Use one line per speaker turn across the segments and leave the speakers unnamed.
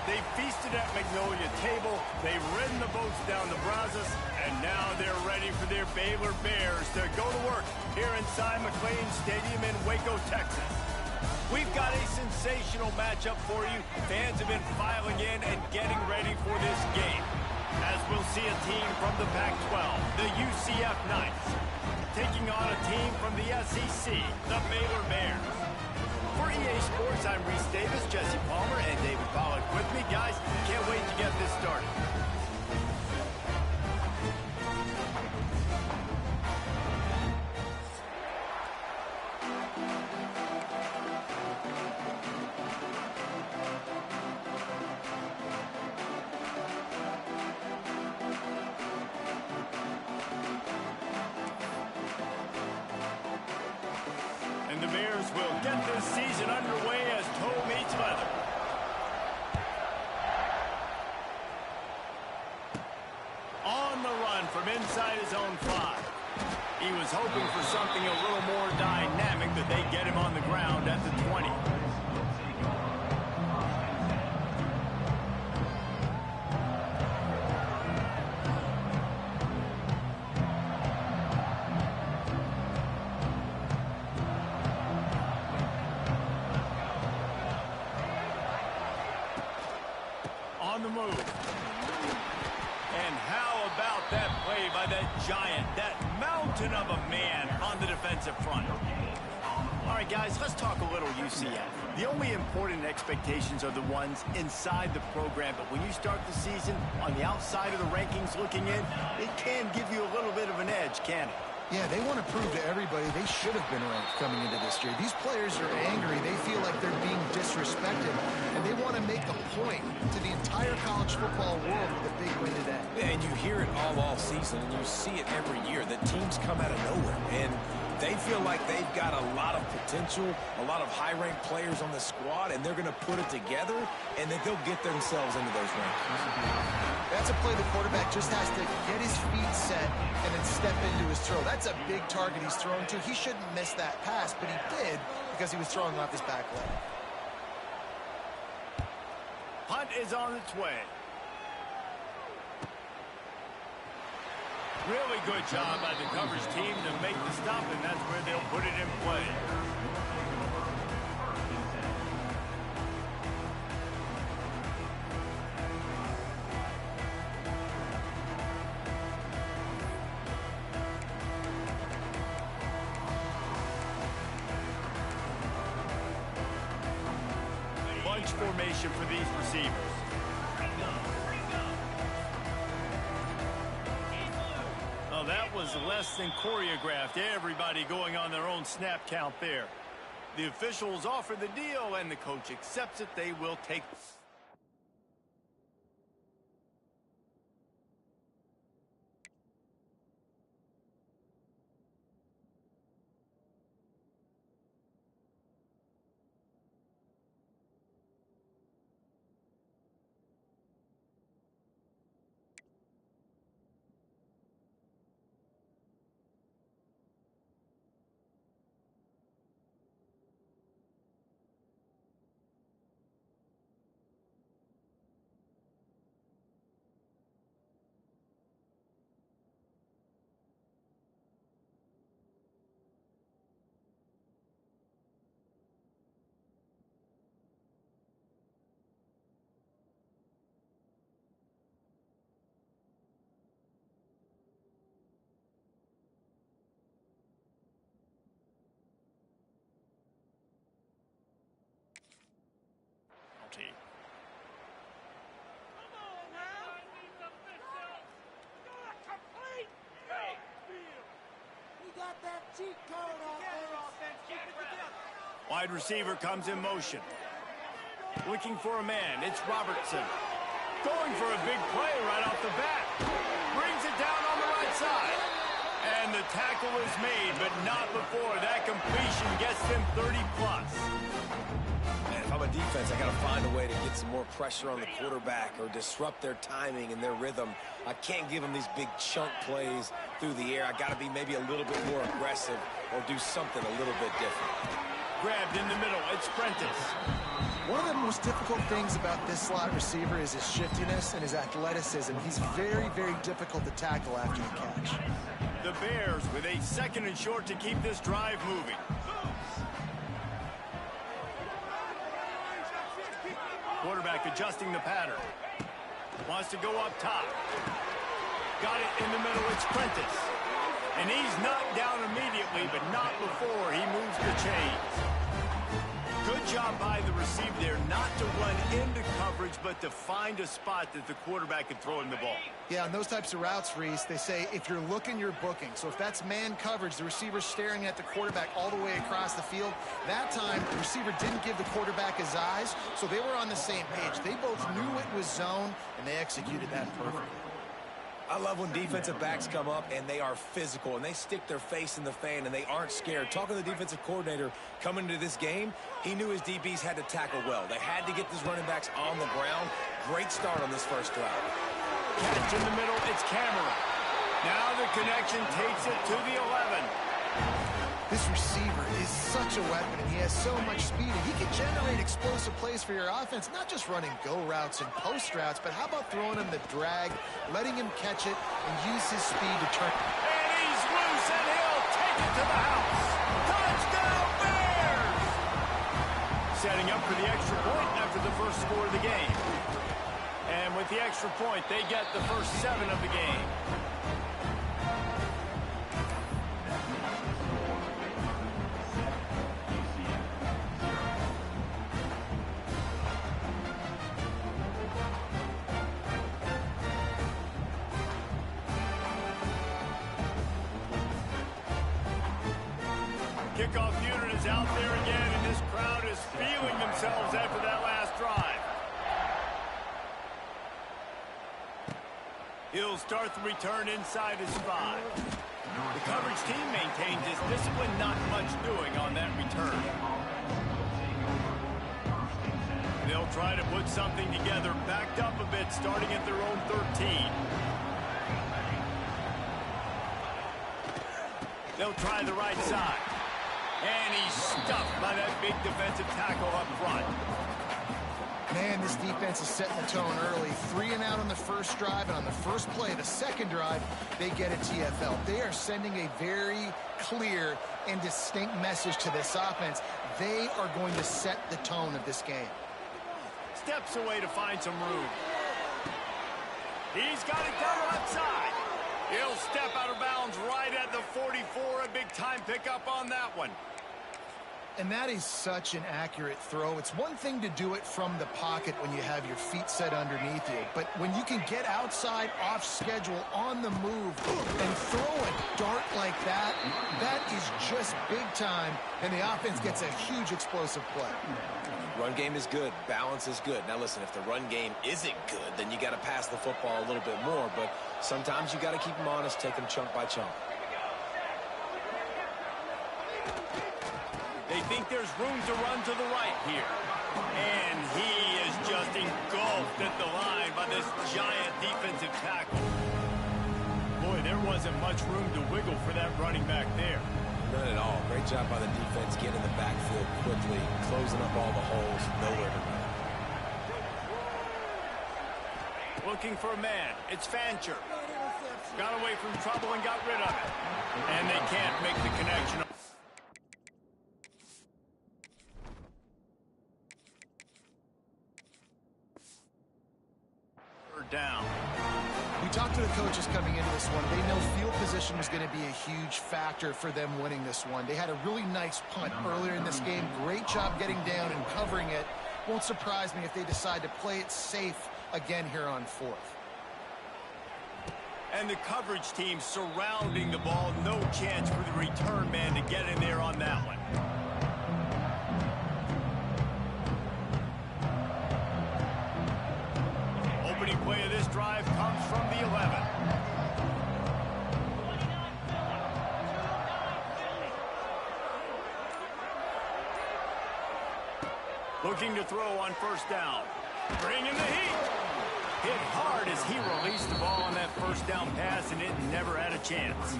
They feasted at Magnolia Table, they've ridden the boats down to Brazos, and now they're ready for their Baylor Bears to go to work here inside McLean Stadium in Waco, Texas. We've got a sensational matchup for you. Fans have been filing in and getting ready for this game, as we'll see a team from the Pac-12, the UCF Knights, taking on a team from the SEC, the Baylor Bears. For EA Sports, I'm Reese Davis, Jesse Palmer, and David Pollack with me. Guys, can't wait to get this started. And the Bears will get this season underway as toe meets leather. On the run from inside his own 5. He was hoping for something a little more dynamic, but they get him on the ground at the 20. On the move. And how about that play by that giant, that mountain of a man on the defensive front? All right, guys, let's talk a little UCF. The only important expectations are the ones inside the program, but when you start the season on the outside of the rankings looking in, it can give you a little bit of an edge, can it?
Yeah, they want to prove to everybody they should have been ranked coming into this year. These players are angry. They feel like they're being disrespected, and they want to make a point to the entire college football world with a big win today.
And you hear it all season, and you see it every year. The teams come out of nowhere, and they feel like they've got a lot of potential, a lot of high-ranked players on the squad, and they're going to put it together, and then they'll get themselves into those rankings.
That's a play the quarterback just has to get his feet set and then step into his throw. That's a big target he's throwing to. He shouldn't miss that pass, but he did because he was throwing off his back leg.
Punt is on its way. Really good job by the coverage team to make the stop, and that's where they'll put it in play. Bunch formation for these receivers. Oh, that was less than choreographed. Everybody going on their own snap count there. The officials offer the deal, and the coach accepts it. They will take... Wide receiver comes in motion. Looking for a man. It's Robertson. Going for a big play right off the bat. Brings it down on the right side. And the tackle is made, but not before that completion gets them 30+.
Man, if I'm a defense, I got to find a way to get some more pressure on the quarterback or disrupt their timing and their rhythm. I can't give them these big chunk plays through the air. I got to be maybe a little bit more aggressive or do something a little bit different.
Grabbed in the middle. It's Prentice.
One of the most difficult things about this slot receiver is his shiftiness and his athleticism. He's very, very difficult to tackle after the catch.
The Bears with a 2nd and short to keep this drive moving. Quarterback adjusting the pattern. Wants to go up top. Got it in the middle. It's Prentice. And he's knocked down immediately, but not before he moves the chains. Good job by the receiver there not to run into coverage, but to find a spot that the quarterback can throw him the ball.
Yeah, on those types of routes, Reese, they say if you're looking, you're booking. So if that's man coverage, the receiver's staring at the quarterback all the way across the field. That time, the receiver didn't give the quarterback his eyes, so they were on the same page. They both knew it was zone, and they executed that perfectly.
I love when defensive backs come up and they are physical and they stick their face in the fan and they aren't scared. Talking to the defensive coordinator coming into this game, he knew his DBs had to tackle well. They had to get these running backs on the ground. Great start on this first drive.
Catch in the middle, it's Cameron. Now the connection takes it to the 11.
This receiver is such a weapon, and he has so much speed. And he can generate explosive plays for your offense, not just running go routes and post routes, but how about throwing him the drag, letting him catch it, and use his speed to turn.
And he's loose, and he'll take it to the house. Touchdown, Bears! Setting up for the extra point after the first score of the game. And with the extra point, they get the first 7 of the game. Kickoff unit is out there again, and this crowd is feeling themselves after that last drive. He'll start the return inside his 5. The coverage team maintains his discipline, not much doing on that return. They'll try to put something together, backed up a bit, starting at their own 13. They'll try the right side. And he's stuffed by that big defensive tackle up front.
Man, this defense is setting the tone early. 3 and out on the first drive, and on the first play, the second drive, they get a TFL. They are sending a very clear and distinct message to this offense. They are going to set the tone of this game.
Steps away to find some room. He's got it down the left side. He'll step out of bounds right at the 44. A big-time pickup on that one.
And that is such an accurate throw. It's one thing to do it from the pocket when you have your feet set underneath you, but when you can get outside, off schedule, on the move, and throw a dart like that, that is just big time, and the offense gets a huge explosive play.
Run game is good. Balance is good. Now, listen, if the run game isn't good, then you got to pass the football a little bit more, but sometimes you got to keep them honest, take them chunk by chunk.
They think there's room to run to the right here. And he is just engulfed at the line by this giant defensive tackle. Boy, there wasn't much room to wiggle for that running back there.
None at all. Great job by the defense getting in the backfield quickly, closing up all the holes, nowhere to run.
Looking for a man. It's Fancher. Got away from trouble and got rid of it. And they can't make the connection. Down.
We talked to the coaches coming into this one. They know field position was going to be a huge factor for them winning this one. They had a really nice punt earlier in this game. Great job getting down and covering it. Won't surprise me if they decide to play it safe again here on 4th.
And the coverage team surrounding the ball. No chance for the return man to get in there on that one. Opening play of this drive comes from the 11. Looking to throw on first down. Bringing the heat. Hit hard as he released the ball on that first down pass, and it never had a chance.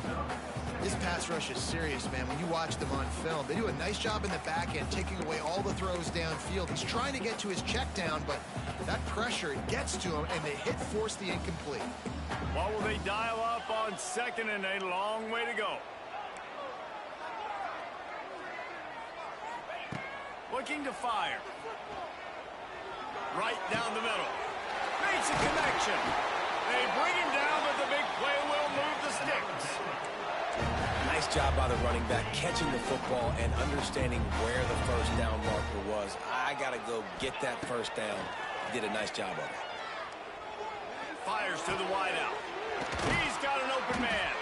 This pass rush is serious, man. When you watch them on film, they do a nice job in the back end, taking away all the throws downfield. He's trying to get to his check down, but that pressure gets to him, and they force the incomplete.
What will they dial up on second and a long way to go? Looking to fire. Right down the middle. Makes a connection. They bring him down, but the big play will move the sticks.
Nice job by the running back, catching the football and understanding where the first down marker was. I got to go get that first down. He did a nice job of it.
Fires to the wideout. He's got an open man.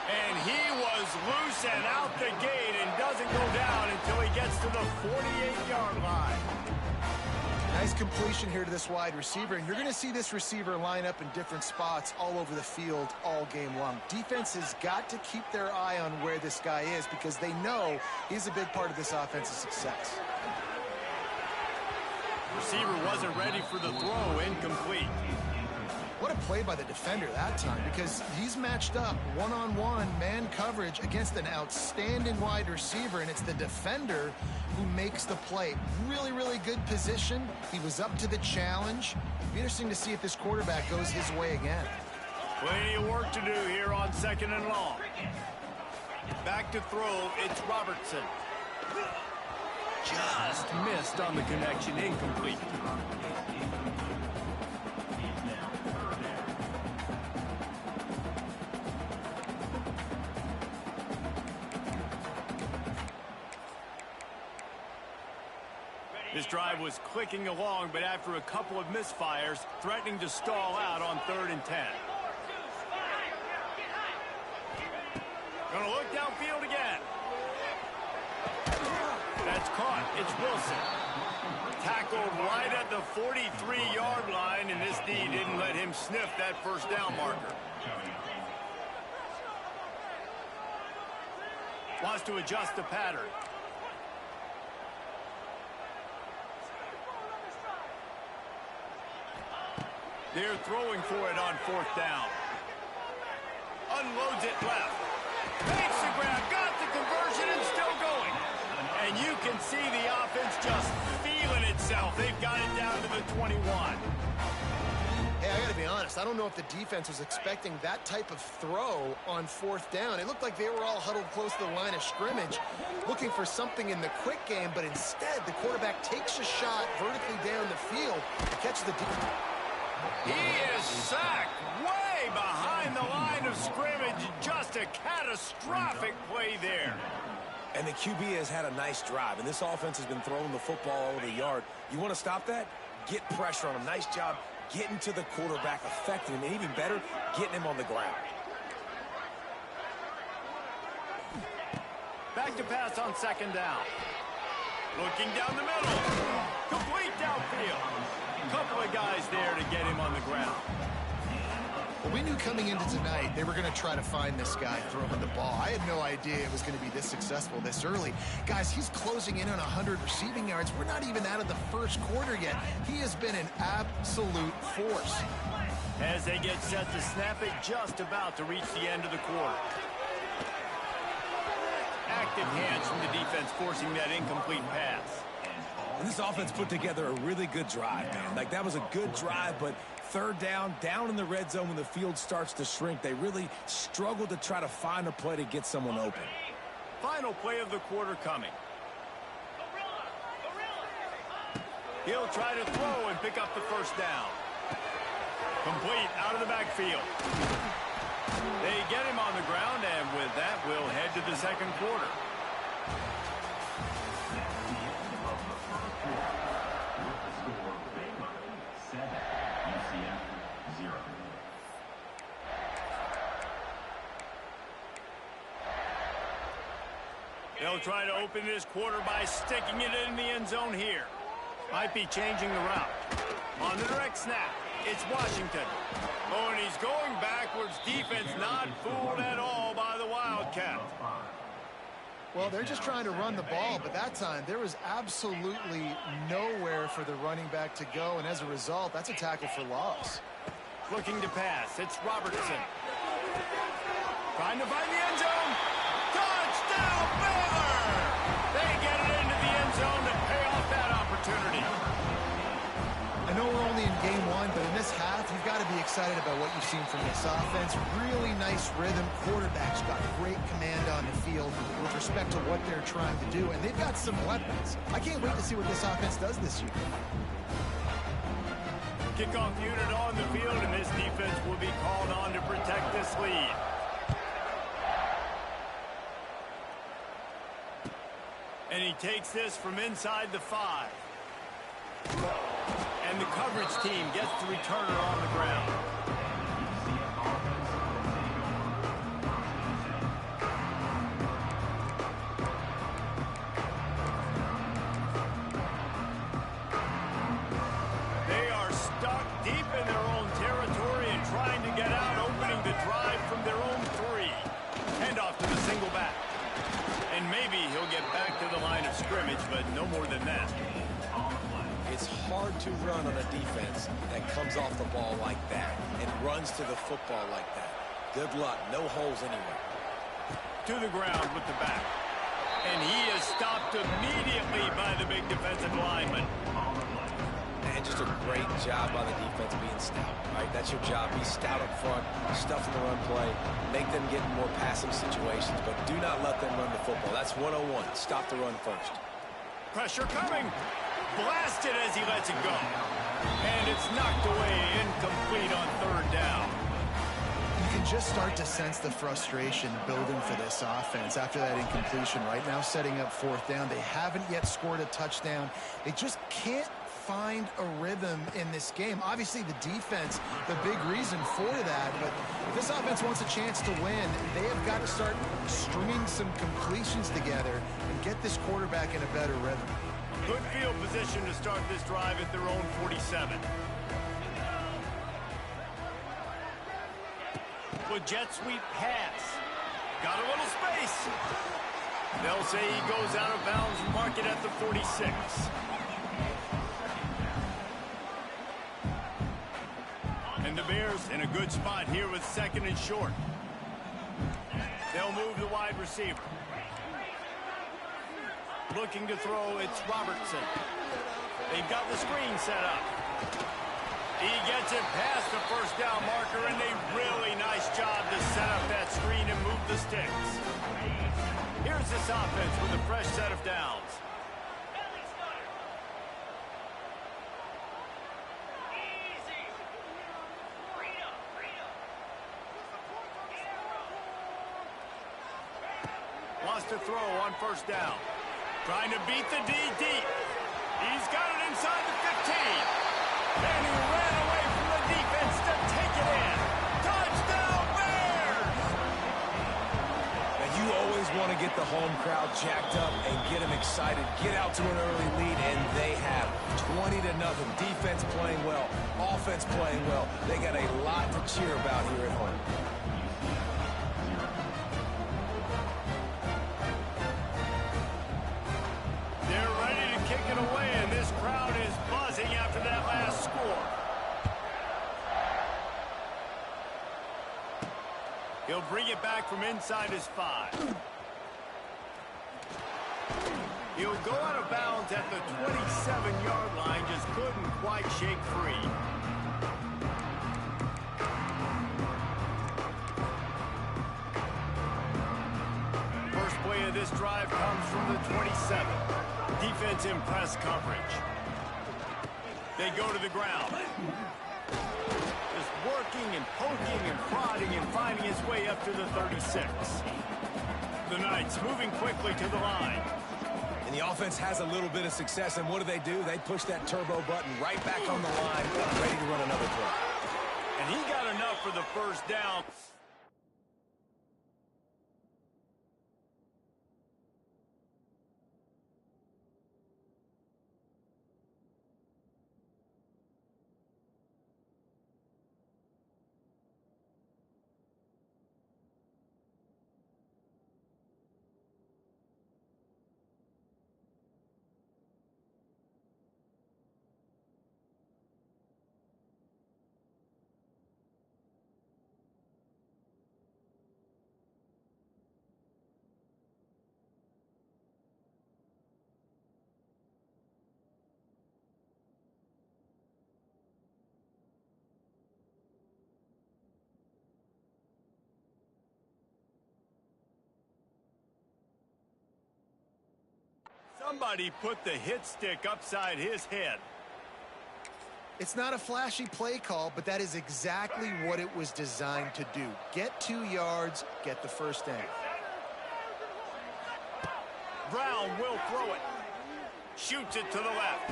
And he was loose and out the gate and doesn't go down until he gets to the 48-yard line.
Nice completion here to this wide receiver, and you're going to see this receiver line up in different spots all over the field all game long. Defense has got to keep their eye on where this guy is because they know he's a big part of this offense's success.
Receiver wasn't ready for the throw, incomplete.
What a play by the defender that time, because he's matched up one-on-one man coverage against an outstanding wide receiver, and it's the defender who makes the play. Really, really good position. He was up to the challenge. It'll be interesting to see if this quarterback goes his way again.
Plenty of work to do here on second and long. Back to throw, it's Robertson. Just missed on the connection, incomplete. This drive was clicking along, but after a couple of misfires, threatening to stall out on 3rd and 10. Gonna look downfield again. That's caught. It's Wilson. Tackled right at the 43-yard line, and this D didn't let him sniff that first down marker. Wants to adjust the pattern. They're throwing for it on 4th down. Unloads it left. Makes the grab, got the conversion, and still going. And you can see the offense just feeling itself. They've got it down to the 21.
Hey, I got to be honest. I don't know if the defense was expecting that type of throw on 4th down. It looked like they were all huddled close to the line of scrimmage, looking for something in the quick game, but instead the quarterback takes a shot vertically down the field to catch the defense.
He is sacked way behind the line of scrimmage. Just a catastrophic play there.
And the QB has had a nice drive, and this offense has been throwing the football over the yard. You want to stop that? Get pressure on him. Nice job getting to the quarterback, affecting him, and even better, getting him on the ground.
Back to pass on 2nd down. Looking down the middle. Complete downfield. Couple of guys there to get him on the ground.
Well, we knew coming into tonight they were going to try to find this guy throwing the ball. I had no idea it was going to be this successful this early. Guys, he's closing in on 100 receiving yards. We're not even out of the first quarter yet. He has been an absolute force.
As they get set to snap it, just about to reach the end of the quarter. Active hands from the defense forcing that incomplete pass.
And this offense put together a really good drive, man. Like, that was a good drive, but 3rd down in the red zone when the field starts to shrink, they really struggled to try to find a play to get someone open.
Final play of the quarter coming. He'll try to throw and pick up the first down. Complete out of the backfield. They get him on the ground, and with that, we'll head to the 2nd quarter. They'll try to open this quarter by sticking it in the end zone here. Might be changing the route. On the direct snap, it's Washington. Oh, and he's going backwards. Defense not fooled at all by the Wildcat.
Well, they're just trying to run the ball, but that time there was absolutely nowhere for the running back to go, and as a result, that's a tackle for loss.
Looking to pass, it's Robertson. Trying to find the end zone.
game one, but in this half, you've got to be excited about what you've seen from this offense. Really nice rhythm. Quarterback's got great command on the field with respect to what they're trying to do, and they've got some weapons. I can't wait to see what this offense does this year.
Kickoff unit on the field, and this defense will be called on to protect this lead. And he takes this from inside the 5. And the coverage team gets the returner on the ground. They are stuck deep in their own territory and trying to get out, opening the drive from their own 3. Hand off to the single back. And maybe he'll get back to the line of scrimmage, but no more than that.
It's hard to run on a defense that comes off the ball like that and runs to the football like that. Good luck. No holes anywhere.
To the ground with the back. And he is stopped immediately by the big defensive lineman.
And just a great job by the defense being stout, right? That's your job. Be stout up front, stuff in the run play, make them get in more passing situations, but do not let them run the football. That's 101. Stop the run first.
Pressure coming. Blasted as he lets it go. And it's knocked away, incomplete on 3rd down.
You can just start to sense the frustration building for this offense after that incompletion. Right now, setting up 4th down. They haven't yet scored a touchdown. They just can't find a rhythm in this game. Obviously, the defense, the big reason for that. But if this offense wants a chance to win, they have got to start stringing some completions together and get this quarterback in a better rhythm.
Good field position to start this drive at their own 47. With jet sweep pass. Got a little space. They'll say he goes out of bounds and mark it at the 46. And the Bears in a good spot here with 2nd and short. They'll move the wide receiver. Looking to throw, it's Robertson. They've got the screen set up. He gets it past the 1st down marker, and a really nice job to set up that screen and move the sticks. Here's this offense with a fresh set of downs. Wants to throw on 1st down. Trying to beat the D deep. He's got it inside the 15. And he ran away from the defense to take it in. Touchdown, Bears!
Now, you always want to get the home crowd jacked up and get them excited. Get out to an early lead, and they have 20-0. Defense playing well. Offense playing well. They got a lot to cheer about here at home.
Away, and this crowd is buzzing after that last score. He'll bring it back from inside his 5. He'll go out of bounds at the 27-yard line, just couldn't quite shake free. First play of this drive comes from the 27. Defense in press coverage. They go to the ground. Just working and poking and prodding and finding his way up to the 36. The Knights moving quickly to the line.
And the offense has a little bit of success, and what do? They push that turbo button right back on the line, ready to run another play.
And he got enough for the 1st down. Somebody put the hit stick upside his head.
It's not a flashy play call, but that is exactly what it was designed to do. Get 2 yards, get the first down.
Brown will throw it. Shoots it to the left.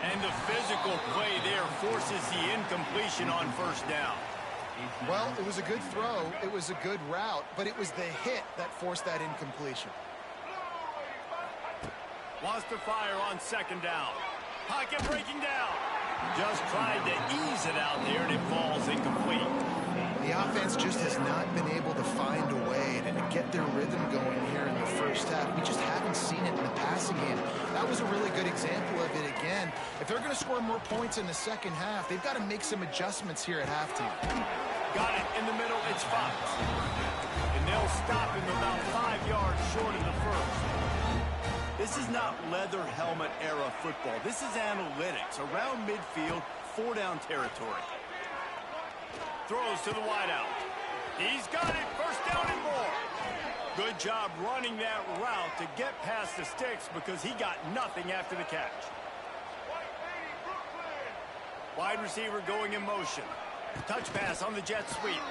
And the physical play there forces the incompletion on first down.
Well, it was a good throw. It was a good route, but it was the hit that forced that incompletion.
Wants to fire on second down. Pocket breaking down. Just tried to ease it out there, and it falls incomplete.
The offense just has not been able to find a way to get their rhythm going here in the first half. We just haven't seen it in the passing game. That was a really good example of it again. If they're going to score more points in the second half, they've got to make some adjustments here at halftime.
Got it in the middle. It's Fox. And they'll stop him about 5 yards short of the first. This is not leather helmet era football. This is analytics. Around midfield, 4-down territory. Throws to the wideout. He's got it. First down and more. Good job running that route to get past the sticks because he got nothing after the catch. Wide receiver going in motion. Touch pass on the jet sweep.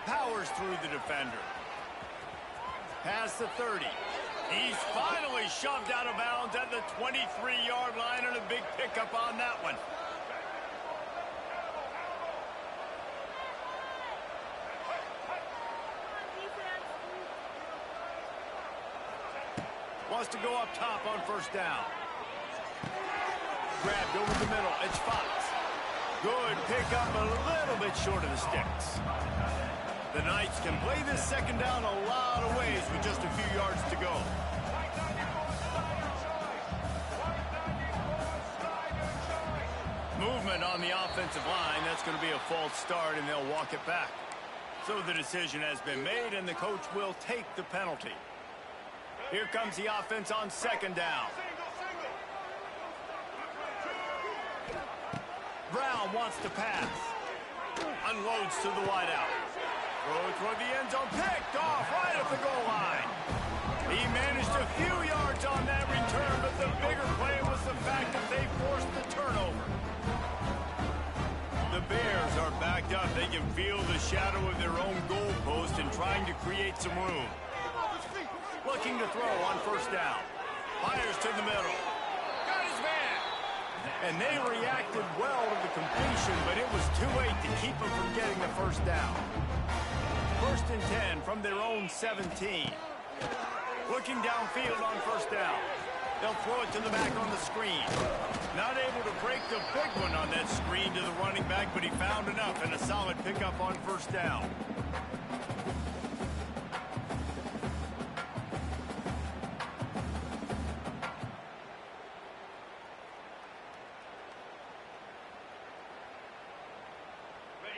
Powers through the defender. Past the 30. He's finally shoved out of bounds at the 23-yard line, and a big pickup on that one. Wants to go up top on first down. Grabbed over the middle. It's Fox. Good pickup, a little bit short of the sticks. The Knights can play this second down a lot of ways with just a few yards to go. Movement on the offensive line. That's going to be a false start, and they'll walk it back. So the decision has been made, and the coach will take the penalty. Here comes the offense on second down. Brown wants to pass. Unloads to the wideout. Throw toward the end zone. Picked off right at the goal line. He managed a few yards on that return, but the bigger play was the fact that they forced the turnover. The Bears are backed up. They can feel the shadow of their own goalpost and trying to create some room. Looking to throw on first down. Fires to the middle. Got his man. And they reacted well to the completion, but it was too late to keep them from getting the first down. First and 10 from their own 17. Looking downfield on first down. They'll throw it to the back on the screen. Not able to break the big one on that screen to the running back, but he found enough and a solid pickup on first down.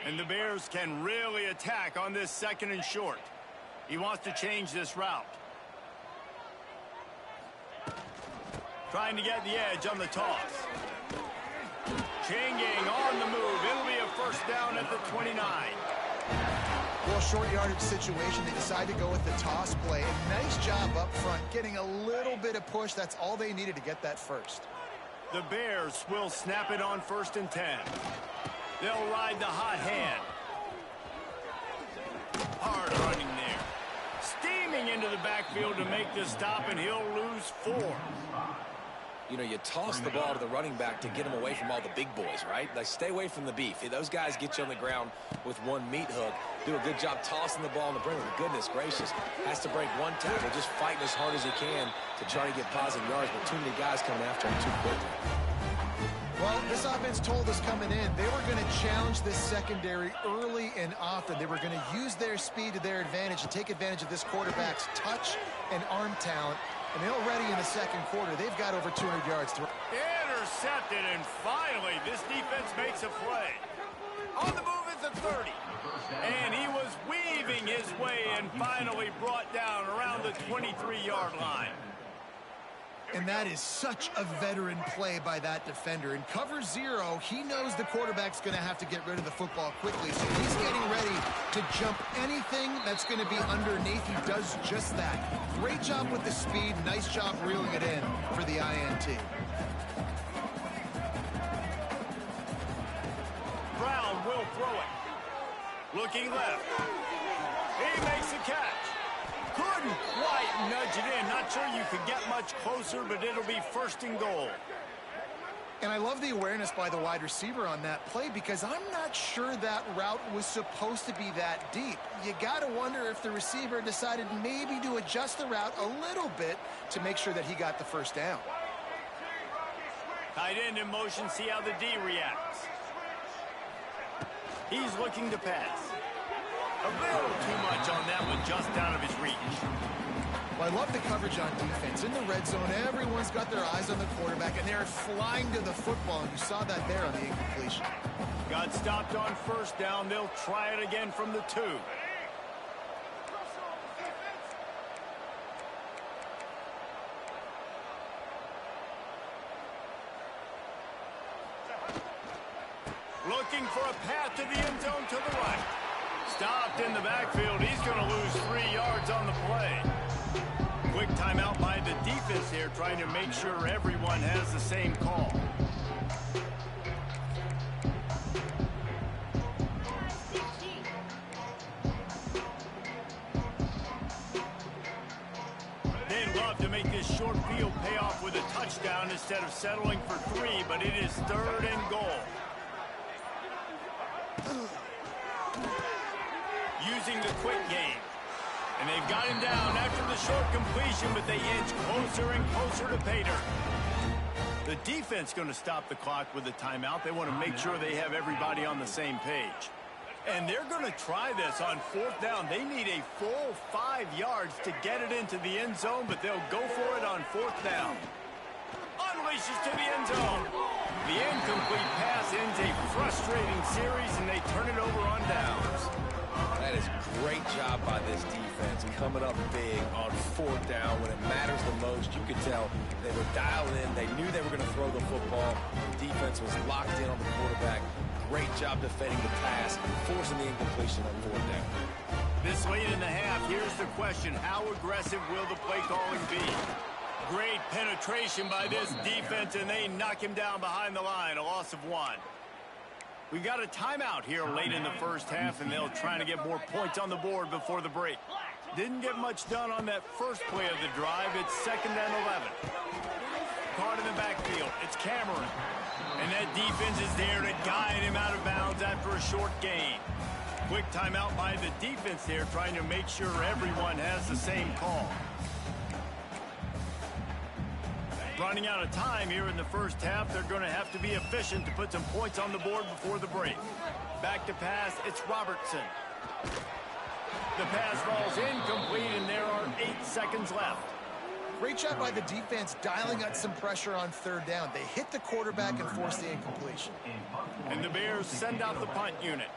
And the Bears can really attack on this second and short. He wants to change this route. Trying to get the edge on the toss. Changing on the move. It'll be a first down at the 29.
Well, short yardage situation. They decide to go with the toss play. And nice job up front, getting a little bit of push. That's all they needed to get that first.
The Bears will snap it on first and 10. They'll ride the hot hand. Hard running there. Steaming into the backfield to make the stop, and he'll lose 4.
You know, you toss the ball to the running back to get him away from all the big boys, right? Like, stay away from the beef. Those guys get you on the ground with one meat hook. Do a good job tossing the ball in the bringer. Goodness gracious. Has to break one tackle, just fighting as hard as he can to try to get positive yards, but too many guys coming after him too quickly.
Well, this offense told us coming in they were going to challenge this secondary early and often. They were going to use their speed to their advantage and take advantage of this quarterback's touch and arm talent. And they're already in the second quarter. They've got over 200 yards to run.
Intercepted, and finally this defense makes a play. On the move is the 30. And he was weaving his way and finally brought down around the 23-yard line.
And that is such a veteran play by that defender. In cover 0, he knows the quarterback's going to have to get rid of the football quickly, so he's getting ready to jump anything that's going to be underneath. He does just that. Great job with the speed. Nice job reeling it in for the INT.
Brown will throw it. Looking left. He makes the catch. Couldn't quite nudge it in. Not sure you could get much closer, but it'll be 1st and goal.
And I love the awareness by the wide receiver on that play, because I'm not sure that route was supposed to be that deep. You got to wonder if the receiver decided maybe to adjust the route a little bit to make sure that he got the 1st down.
Tight end in motion, see how the D reacts. He's looking to pass. A little too much on that one, just out of his reach.
Well, I love the coverage on defense. In the red zone, everyone's got their eyes on the quarterback, and they're flying to the football, and you saw that there on the incompletion.
Got stopped on 1st down. They'll try it again from the 2. Looking for a path to the end zone to the right. Stopped in the backfield. He's going to lose 3 yards on the play. Quick timeout by the defense here, trying to make sure everyone has the same call. They'd love to make this short field pay off with a touchdown instead of settling for 3, but it is 3rd and goal. Using the quick game. And they've got him down after the short completion, but they inch closer and closer to pay dirt. The defense going to stop the clock with a timeout. They want to make sure they have everybody on the same page. And they're going to try this on 4th down. They need a full 5 yards to get it into the end zone, but they'll go for it on 4th down. Unleashes to the end zone. The incomplete pass ends a frustrating series, and they turn it over on downs.
That is great job by this defense, coming up big on 4th down when it matters the most. You could tell they were dialed in. They knew they were going to throw the football. The defense was locked in on the quarterback. Great job defending the pass, forcing the incompletion on 4th down.
This late in the half, here's the question. How aggressive will the play calling be? Great penetration by this defense, and they knock him down behind the line, a loss of 1. We've got a timeout here late in the 1st half, and they'll try to get more points on the board before the break. Didn't get much done on that first play of the drive. It's 2nd and 11. Caught in the backfield. It's Cameron. And that defense is there to guide him out of bounds after a short gain. Quick timeout by the defense there, trying to make sure everyone has the same call. Running out of time here in the 1st half. They're going to have to be efficient to put some points on the board before the break. Back to pass, it's Robertson. The pass falls incomplete, and there are 8 seconds left.
Great job by the defense dialing out some pressure on 3rd down. They hit the quarterback and forced the incompletion.
And the Bears send out the punt unit.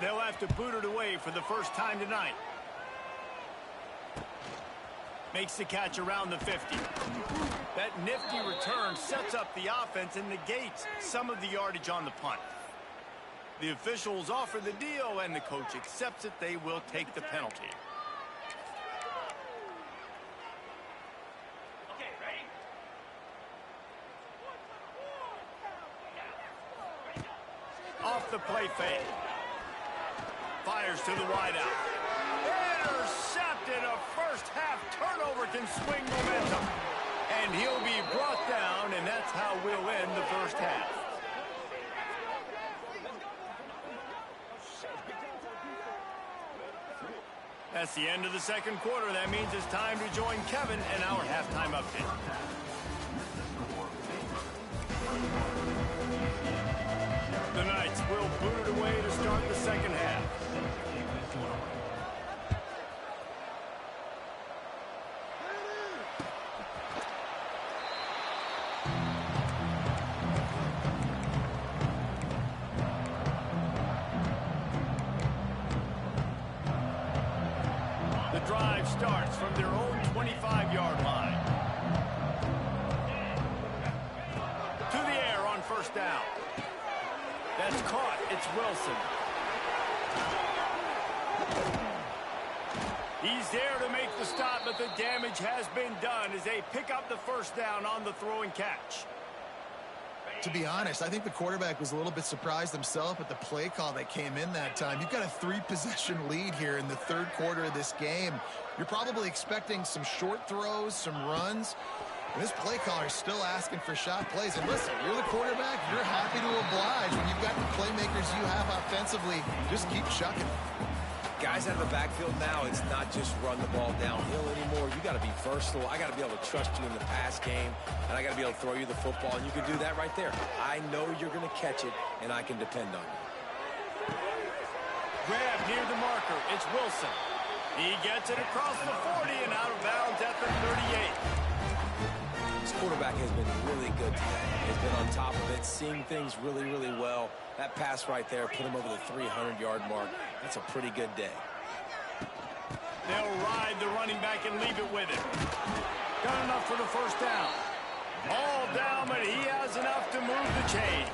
They'll have to boot it away for the first time tonight. Makes the catch around the 50. That nifty return sets up the offense and negates some of the yardage on the punt. The officials offer the deal, and the coach accepts it. They will take the penalty.
Okay, ready?
Off the play fake. Fires to the wideout. Intercepted. A first half turnover can swing momentum. And he'll be brought down, and that's how we'll end the 1st half. That's the end of the 2nd quarter. That means it's time to join Kevin in our halftime update. The Knights will boot it away to start the 2nd half. The drive starts from their own 25-yard line. down. That's caught. It's Wilson. He's there to make the stop, but the damage has been done as they pick up the first down on the throw and catch.
To be honest, I think the quarterback was a little bit surprised himself at the play call that came in that time. You've got a 3-possession lead here in the third quarter of this game. You're probably expecting some short throws, some runs. And this play caller is still asking for shot plays. And listen, you're the quarterback. You're happy to oblige. When you've got the playmakers you have offensively, just keep chucking.
Guys out of the backfield now, it's not just run the ball downhill anymore. You got to be versatile. I got to be able to trust you in the pass game, and I got to be able to throw you the football, and you can do that right there. I know you're going to catch it, and I can depend on you.
Grab near the marker. It's Wilson. He gets it across the 40 and out of bounds at the 38.
This quarterback has been really good today. He's been on top of it, seeing things really, really well. That pass right there put him over the 300-yard mark. That's a pretty good day.
They'll ride the running back and leave it with him. Got enough for the first down. All down, but he has enough to move the chains.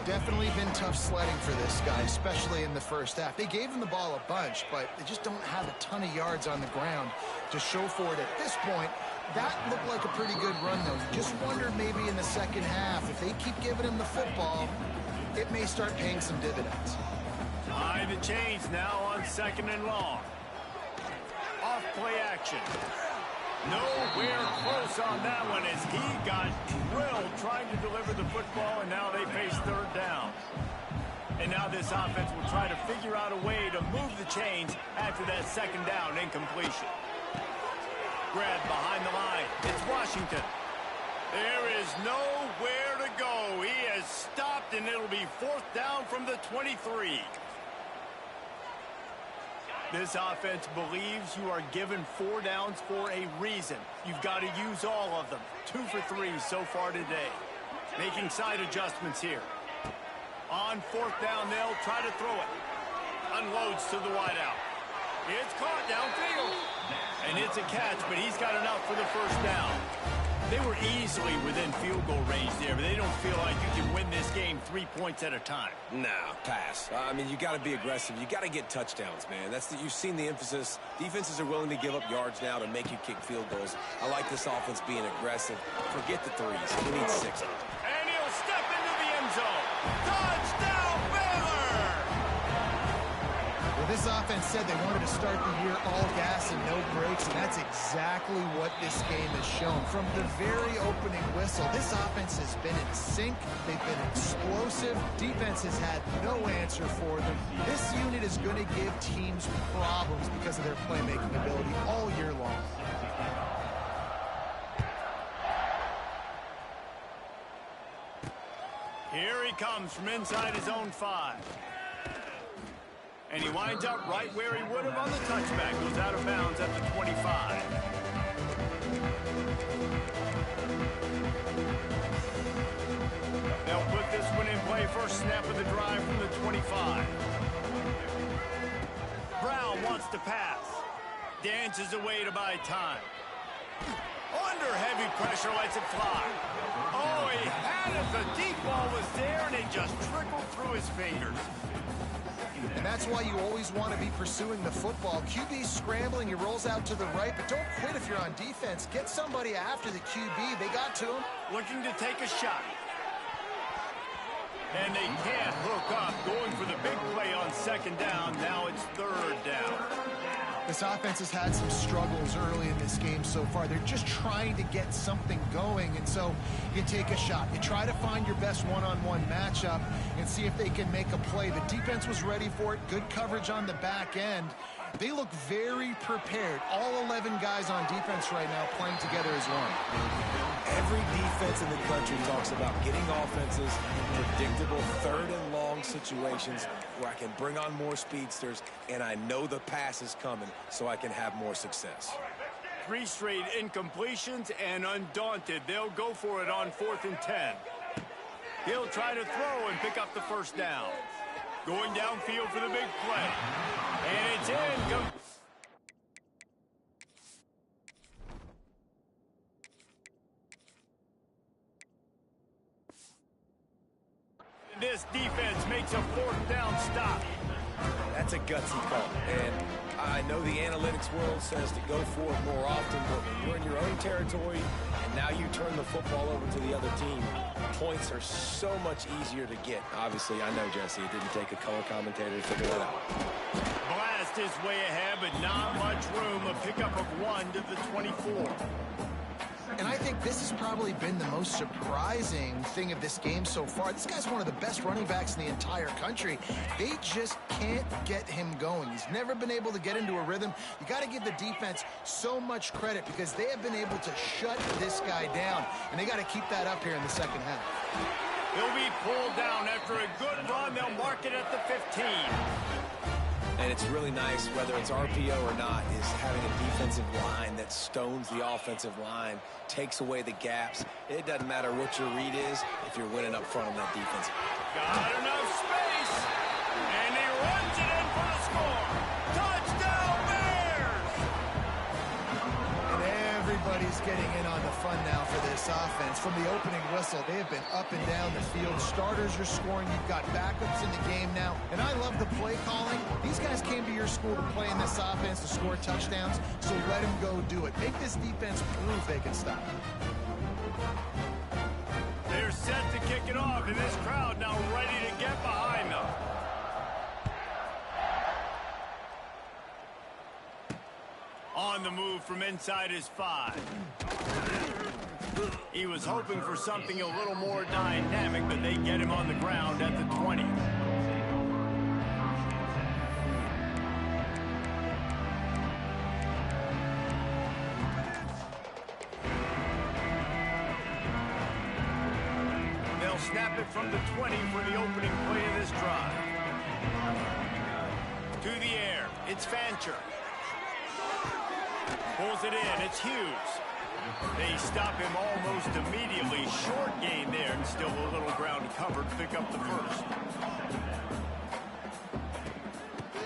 Definitely been tough sledding for this guy, especially in the first half. They gave him the ball a bunch, but they just don't have a ton of yards on the ground to show for it at this point. That looked like a pretty good run, though. You just wondered maybe in the second half, if they keep giving him the football, it may start paying some dividends.
High the chains now on 2nd and long. Off play action. Nowhere close on that one as he got drilled trying to deliver the football, and now they face 3rd down. And now this offense will try to figure out a way to move the chains after that 2nd down incompletion. Grab behind the line. It's Washington. There is nowhere to go. He has stopped, and it'll be 4th down from the 23. This offense believes you are given 4 downs for a reason. You've got to use all of them. 2 for 3 so far today. Making side adjustments here. On 4th down, they'll try to throw it. Unloads to the wideout. It's caught downfield. And it's a catch, but he's got enough for the first down. They were easily within field goal range there, but they don't feel like you can win this game 3 points at a time.
Nah, pass. I mean, you got to be aggressive. You got to get touchdowns, man. You've seen the emphasis. Defenses are willing to give up yards now to make you kick field goals. I like this offense being aggressive. Forget the threes. We need 6.
And he'll step into the end zone. Touchdown, Baylor!
Well, this offense said they wanted to start the year all gas and no brakes, and that's exactly what this game has shown. From the very opening whistle, this offense has been in sync. They've been explosive. Defense has had no answer for them. This unit is going to give teams problems because of their playmaking ability all year long.
Here he comes from inside his own 5. And he winds up right where he would have on the touchback. Goes out of bounds at the 25. They'll put this one in play. First snap of the drive from the 25. Brown wants to pass. Dances away to buy time. Under heavy pressure, lets it fly. Oh, he had it. The deep ball was there, and it just trickled through his fingers.
And that's why you always want to be pursuing the football. QB's scrambling, he rolls out to the right, but don't quit if you're on defense. Get somebody after the QB. They got to him.
Looking to take a shot. And they can't hook up. Going for the big play on 2nd down. Now it's 3rd down.
This offense has had some struggles early in this game so far. They're just trying to get something going, and so you take a shot. You try to find your best one-on-one matchup and see if they can make a play. The defense was ready for it. Good coverage on the back end. They look very prepared. All 11 guys on defense right now playing together as one.
Every defense in the country talks about getting offenses in predictable 3rd and long situations where I can bring on more speedsters and I know the pass is coming so I can have more success.
3 straight incompletions, and undaunted, they'll go for it on 4th and 10. He'll try to throw and pick up the first down. Going downfield for the big play. And it's in. This defense makes a fourth down stop.
That's a gutsy call. And I know the analytics world says to go for it more often, but when you're in your own territory and now you turn the football over to the other team, points are so much easier to get. Obviously, I know, Jesse, it didn't take a color commentator to figure that out.
Blast his way ahead, but not much room. A pickup of 1 to the 24.
And I think this has probably been the most surprising thing of this game so far. This guy's one of the best running backs in the entire country. They just can't get him going. He's never been able to get into a rhythm. You got to give the defense so much credit because they have been able to shut this guy down, and they got to keep that up here in the second half.
He'll be pulled down after a good run. They'll mark it at the 15.
And it's really nice, whether it's RPO or not, is having a defensive line that stones the offensive line, takes away the gaps. It doesn't matter what your read is if you're winning up front on that defense.
Got enough space, and he runs it in for the score. Touchdown, Bears!
And everybody's getting in on the fun now for this offense. From the opening whistle, they have been up and down the field. Starters are scoring. You've got backups in the game now. And I love the play calling. These guys came to your school to play in this offense to score touchdowns, so let them go do it. Make this defense prove they can stop.
They're set to kick it off, and this crowd now ready to get behind them. On the move from inside his 5. He was hoping for something a little more dynamic, but they get him on the ground at the 20. They'll snap it from the 20 for the opening play of this drive. To the air, it's Fancher. Pulls it in, it's Hughes. They stop him almost immediately. Short gain there, and still a little ground covered. Pick up the first.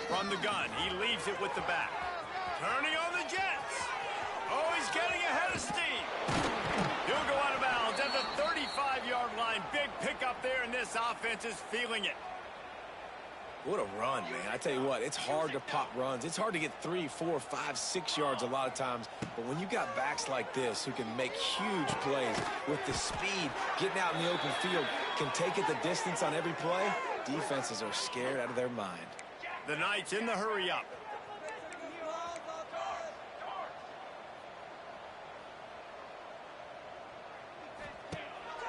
From the gun, he leaves it with the back. Turning on the Jets. Oh, he's getting ahead of steam. He'll go out of bounds at the 35-yard line. Big pickup there, and this offense is feeling it.
What a run, man. I tell you what, it's hard to pop runs. It's hard to get 3, 4, 5, 6 yards a lot of times. But when you got backs like this who can make huge plays with the speed, getting out in the open field, can take it the distance on every play, defenses are scared out of their mind.
The Knights in the hurry-up.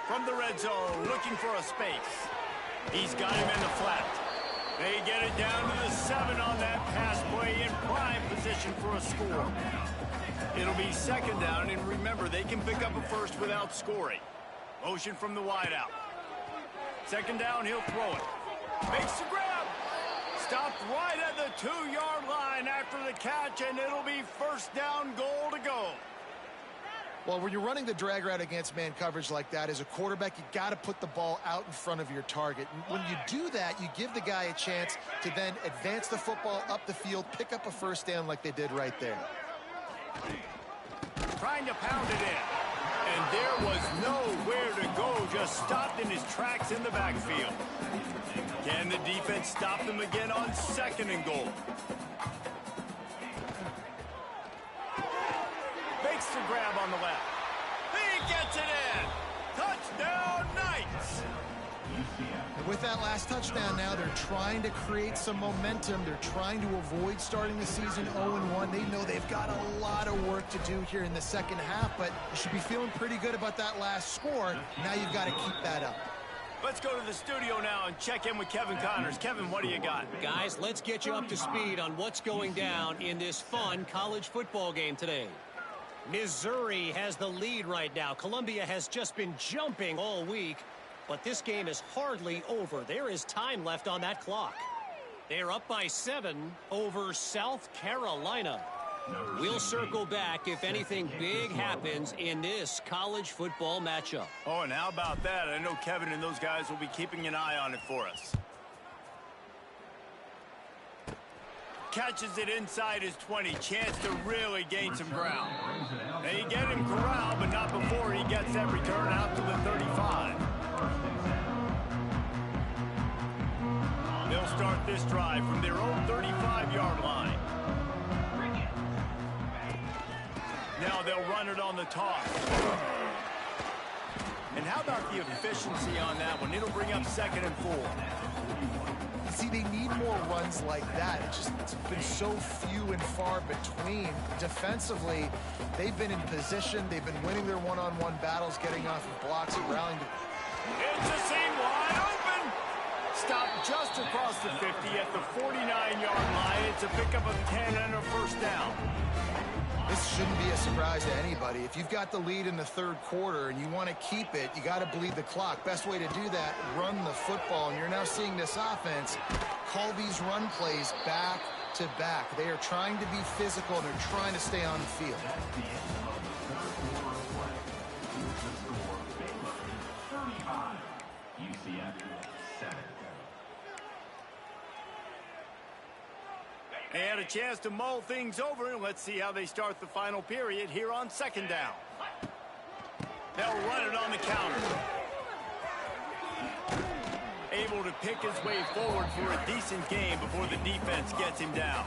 From the red zone, looking for a space. He's got him in the flat. They get it down to the 7 on that pass play, in prime position for a score. It'll be second down, and remember, they can pick up a first without scoring. Motion from the wideout. Second down, he'll throw it. Makes the grab. Stopped right at the 2-yard line after the catch, and it'll be first down, goal to go.
Well, when you're running the drag route against man coverage like that, as a quarterback, you got to put the ball out in front of your target. And when you do that, you give the guy a chance to then advance the football up the field, pick up a first down like they did right there.
Trying to pound it in. And there was nowhere to go, just stopped in his tracks in the backfield. Can the defense stop them again on second and goal? Makes the grab on the left. He gets it in. Touchdown, Knights.
And with that last touchdown now, they're trying to create some momentum. They're trying to avoid starting the season 0-1. They know they've got a lot of work to do here in the second half, but you should be feeling pretty good about that last score. Now you've got to keep that up.
Let's go to the studio now and check in with Kevin Connors. Kevin, what do you got?
Guys, let's get you up to speed on what's going down in this fun college football game today. Missouri has the lead right now. Columbia has just been jumping all week, but this game is hardly over. There is time left on that clock. They're up by 7 over South Carolina. We'll circle back if anything big happens in this college football matchup.
Oh, and how about that? I know Kevin and those guys will be keeping an eye on it for us. Catches it inside his 20. Chance to really gain some ground. They get him corralled, but not before he gets that return out to the 35. They'll start this drive from their own 35-yard line. Now they'll run it on the toss. And how about the efficiency on that one? It'll bring up 2nd and 4.
See, they need more runs like that. It's been so few and far between. Defensively, they've been in position. They've been winning their one-on-one battles, getting off of blocks and rallying.
It's a seam wide open. Stopped just across the 50 at the 49-yard line. It's a pickup of 10 and a first down.
This shouldn't be a surprise to anybody. If you've got the lead in the third quarter and you want to keep it, you got to bleed the clock. Best way to do that, run the football. And you're now seeing this offense call these run plays back to back. They are trying to be physical, and they're trying to stay on the field.
They had a chance to mull things over, and let's see how they start the final period here on 2nd down. They'll run it on the counter. Able to pick his way forward for a decent game before the defense gets him down.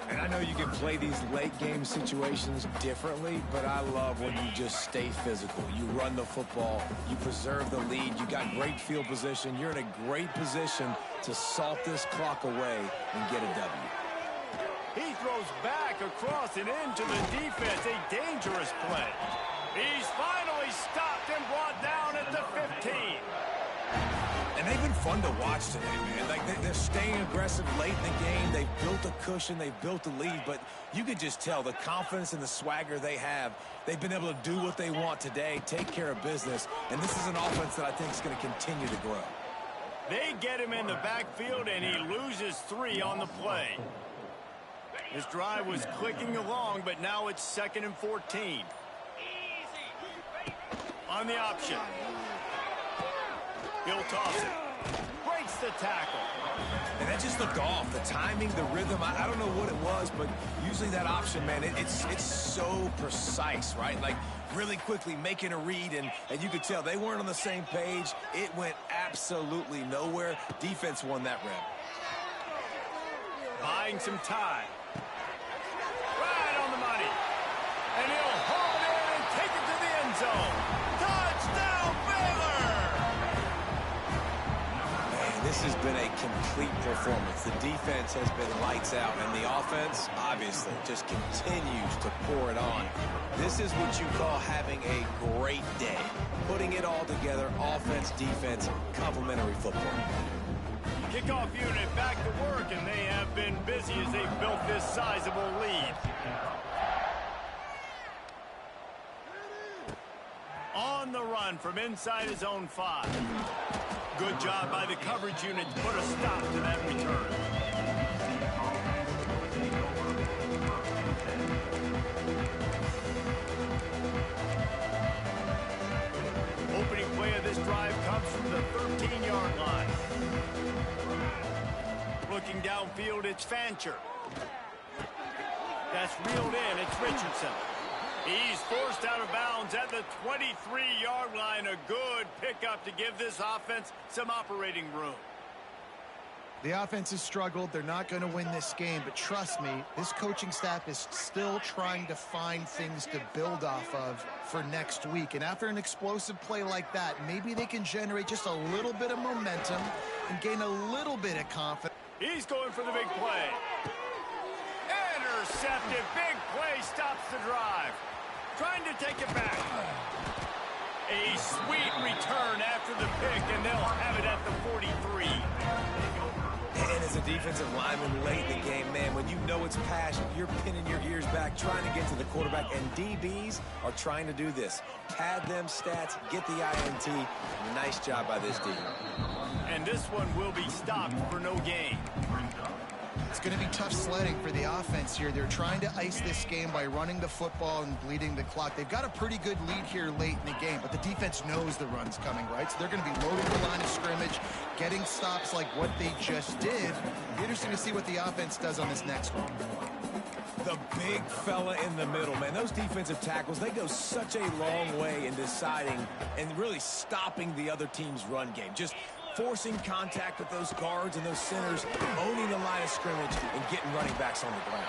And I know you can play these late-game situations differently, but I love when you just stay physical. You run the football, you preserve the lead, you got great field position, you're in a great position to salt this clock away and get a W.
He throws back across and into the defense. A dangerous play. He's finally stopped and brought down at the 15.
And they've been fun to watch today, man. Like they're staying aggressive late in the game. They've built a cushion. They've built a lead. But you could just tell the confidence and the swagger they have. They've been able to do what they want today, take care of business. And this is an offense that I think is going to continue to grow.
They get him in the backfield, and he loses 3 on the play. His drive was clicking along, but now it's 2nd and 14. On the option. He'll toss it. Breaks the tackle.
And that just looked off. The timing, the rhythm, I don't know what it was, but usually that option, man, it's so precise, right? Like really quickly making a read, and you could tell they weren't on the same page. It went absolutely nowhere. Defense won that rep.
Buying some time. Right on the money. And he'll haul it in and take it to the end zone. Touchdown, Baylor!
Man, this has been a complete performance. The defense has been lights out, and the offense, obviously, just continues to pour it on. This is what you call having a great day. Putting it all together, offense, defense, complementary football.
Kickoff unit back to work, and they have been busy as they've built this sizable lead. On the run from inside his own 5. Good job by the coverage unit to put a stop to that return. Opening play of this drive comes from the 13-yard line. Looking downfield, it's Fancher. That's reeled in, it's Richardson. He's forced out of bounds at the 23-yard line. A good pickup to give this offense some operating room.
The offense has struggled. They're not going to win this game, but trust me, this coaching staff is still trying to find things to build off of for next week. And after an explosive play like that, maybe they can generate just a little bit of momentum and gain a little bit of confidence.
He's going for the big play. Intercepted. Big play stops the drive. Trying to take it back. A sweet return after the pick, and they'll have it at the 43.
And as a defensive lineman late in the game, man, when you know it's passion, you're pinning your ears back, trying to get to the quarterback, and DBs are trying to do this. Pad them stats, get the INT. Nice job by this team.
And this one will be stopped for no gain.
It's going to be tough sledding for the offense here. They're trying to ice this game by running the football and bleeding the clock. They've got a pretty good lead here late in the game, but the defense knows the run's coming, right? So they're going to be loading the line of scrimmage, getting stops like what they just did. Interesting to see what the offense does on this next one.
The big fella in the middle, man. Those defensive tackles, they go such a long way in deciding and really stopping the other team's run game. Just forcing contact with those guards and those centers, owning the line of scrimmage, and getting running backs on the ground.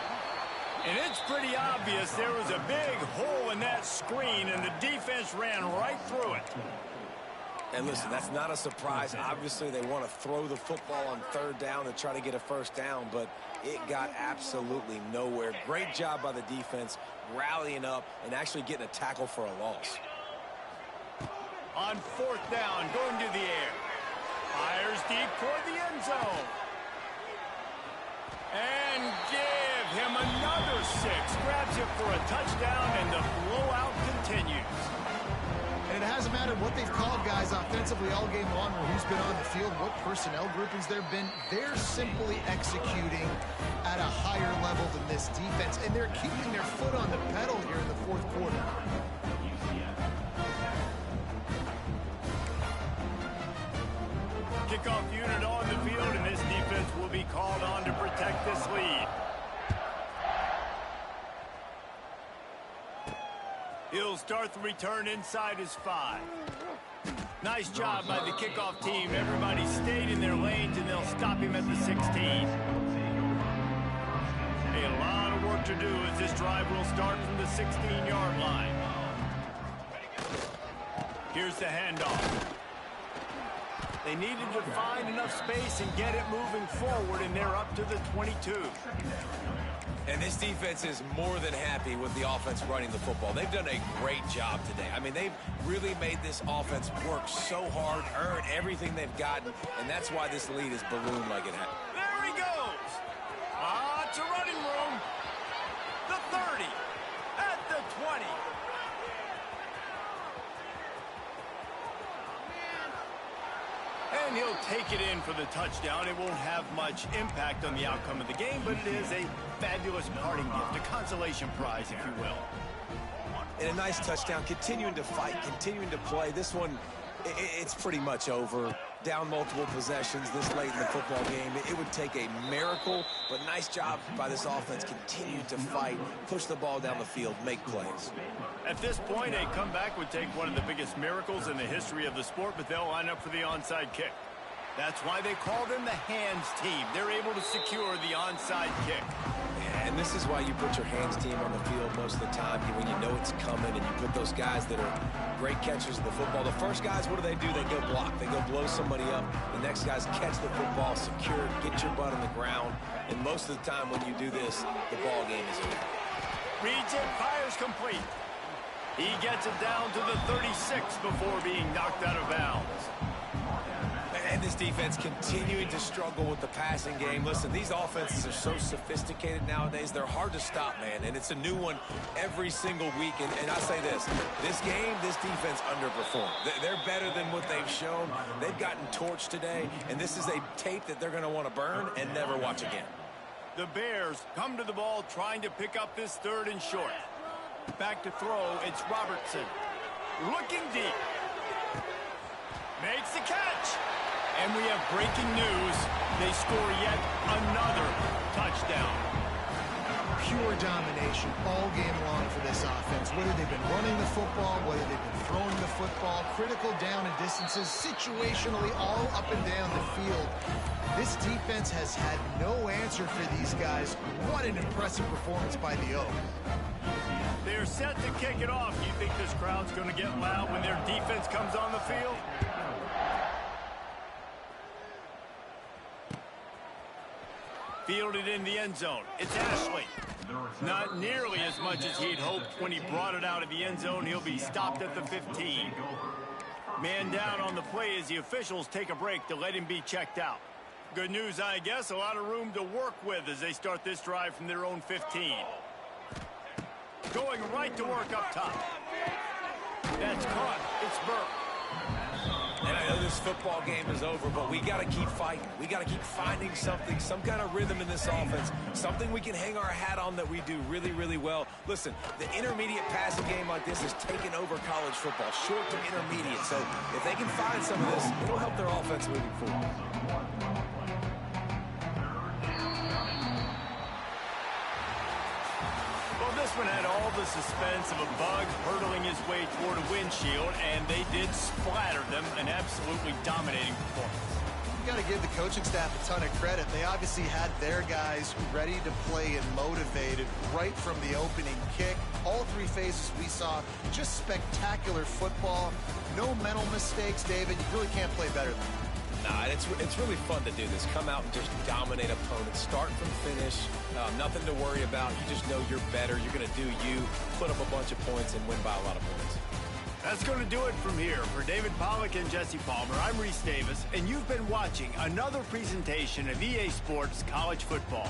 And it's pretty obvious there was a big hole in that screen, and the defense ran right through it.
And listen, that's not a surprise. Obviously, they want to throw the football on third down and try to get a first down, but it got absolutely nowhere. Great job by the defense, rallying up and actually getting a tackle for a loss.
On fourth down, going to the air. Fires deep toward the end zone. And give him another 6. Grabs it for a touchdown, and the blowout continues.
And it hasn't mattered what they've called guys offensively all game long or who's been on the field, what personnel groupings there have been. They're simply executing at a higher level than this defense, and they're keeping their foot on the pedal here in the fourth quarter.
Kickoff unit on the field, and this defense will be called on to protect this lead. He'll start the return inside his 5. Nice job by the kickoff team. Everybody stayed in their lanes, and they'll stop him at the 16. A lot of work to do as this drive will start from the 16-yard line. Here's the handoff. They needed to find enough space and get it moving forward, and they're up to the 22.
And this defense is more than happy with the offense running the football. They've done a great job today. I mean, they've really made this offense work so hard, earn everything they've gotten, and that's why this lead is ballooned like it has.
There he goes. Lots of running room. The 30. At the 20. And he'll take it in for the touchdown. It won't have much impact on the outcome of the game, but it is a fabulous parting gift, a consolation prize, if you will.
And a nice touchdown, continuing to fight, continuing to play. This one, it's pretty much over. Down multiple possessions this late in the football game. It would take a miracle, but nice job by this offense, continuing to fight, push the ball down the field, make plays.
At this point, a comeback would take one of the biggest miracles in the history of the sport, but they'll line up for the onside kick. That's why they call them the hands team. They're able to secure the onside kick.
And this is why you put your hands team on the field most of the time when you know it's coming, and you put those guys that are great catchers of the football. The first guys, what do? They go block. They go blow somebody up. The next guys catch the football, secure it, get your butt on the ground. And most of the time when you do this, the ball game is over.
Reads it, fires complete. He gets it down to the 36 before being knocked out of bounds.
And this defense continuing to struggle with the passing game. Listen, these offenses are so sophisticated nowadays. They're hard to stop, man. And it's a new one every single week. And I say this game, this defense underperformed. They're better than what they've shown. They've gotten torched today. And this is a tape that they're going to want to burn and never watch again.
The Bears come to the ball trying to pick up this 3rd and short. Back to throw, it's Robertson. Looking deep. Makes the catch. And we have breaking news. They score yet another touchdown.
Pure domination all game long for this offense. Whether they've been running the football, whether they've been throwing the football, critical down and distances, situationally all up and down the field. This defense has had no answer for these guys. What an impressive performance by the Oak.
They're set to kick it off. Do you think this crowd's going to get loud when their defense comes on the field? Fielded in the end zone. It's Ashley. Not nearly as much as he'd hoped when he brought it out of the end zone. He'll be stopped at the 15. Man down on the play as the officials take a break to let him be checked out. Good news, I guess. A lot of room to work with as they start this drive from their own 15. Going right to work up top. That's caught. It's Burke.
And I know this football game is over, but we got to keep fighting. We got to keep finding something, some kind of rhythm in this offense, something we can hang our hat on that we do really, really well. Listen, the intermediate passing game like this has taken over college football, short to intermediate. So if they can find some of this, it'll help their offense moving forward.
This one had all the suspense of a bug hurtling his way toward a windshield, and they did splatter them. An absolutely dominating performance.
You got to give the coaching staff a ton of credit. They obviously had their guys ready to play and motivated right from the opening kick. All three phases we saw, just spectacular football. No mental mistakes, David. You really can't play better than that.
Nah, it's really fun to do this. Come out and just dominate opponents. Start from finish. Nothing to worry about. You just know you're better. You're going to do you, put up a bunch of points, and win by a lot of points.
That's going to do it from here. For David Pollack and Jesse Palmer, I'm Reese Davis, and you've been watching another presentation of EA Sports College Football.